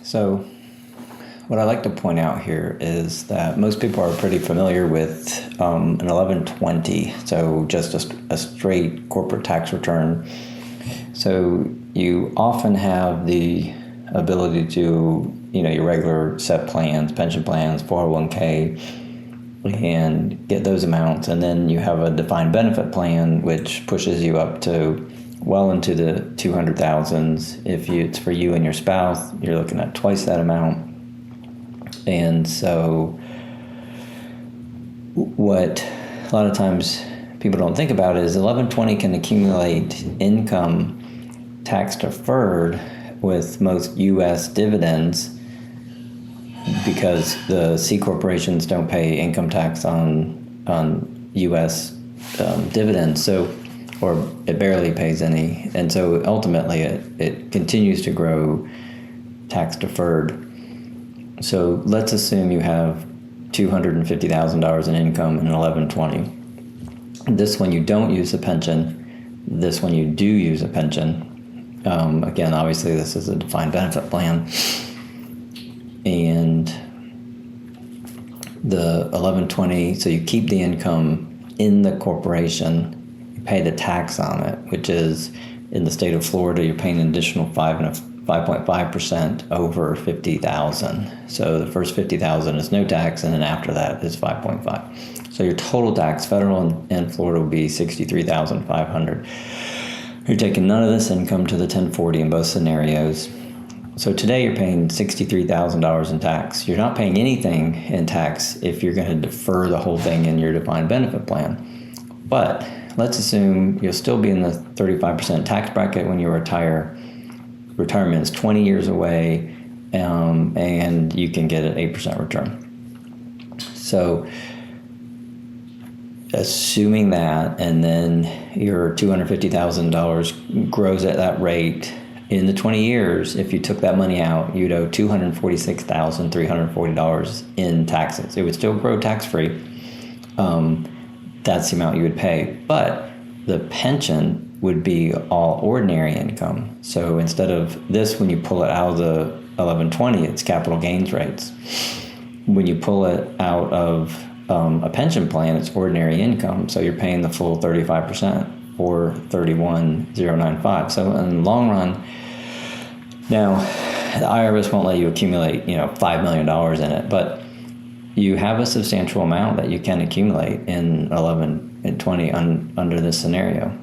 So what I like to point out here is that most people are pretty familiar with an 1120, so just a straight corporate tax return. So you often have the ability to, your regular set plans, pension plans, 401k, and get those amounts. And then you have a defined benefit plan, which pushes you up to well into the 200,000s. If it's for you and your spouse, you're looking at twice that amount. And so what a lot of times people don't think about is 1120 can accumulate income tax deferred with most U.S. dividends, because the C corporations don't pay income tax on U.S. Dividends, or it barely pays any, and so ultimately it continues to grow tax deferred. So let's assume you have $250,000 in income in 1120. This one you don't use a pension. This one you do use a pension. Again, obviously this is a defined benefit plan. And the 1120, so you keep the income in the corporation, you pay the tax on it, which is, in the state of Florida, you're paying an additional 5.5% over 50,000. So the first 50,000 is no tax, and then after that is 5.5. So your total tax, federal and Florida, will be $63,500. You're taking none of this income to the 1040 in both scenarios. So today you're paying $63,000 in tax. You're not paying anything in tax if you're going to defer the whole thing in your defined benefit plan. But let's assume you'll still be in the 35% tax bracket when you retire. Retirement is 20 years away, and you can get an 8% return. So assuming that, and then your $250,000 grows at that rate, in the 20 years, if you took that money out, you'd owe $246,340 in taxes. It would still grow tax-free. That's the amount you would pay. But the pension would be all ordinary income. So instead of this, when you pull it out of the 1120, it's capital gains rates. When you pull it out of a pension plan, it's ordinary income. So you're paying the full 35%, or 31,095. So in the long run, now the IRS won't let you accumulate, $5 million in it, but you have a substantial amount that you can accumulate in 11 and 20 under this scenario.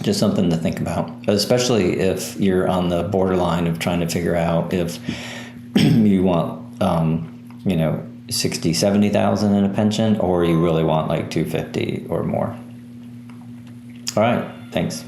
Just something to think about, especially if you're on the borderline of trying to figure out if you want, 60, 70,000 in a pension, or you really want like 250 or more. All right, thanks.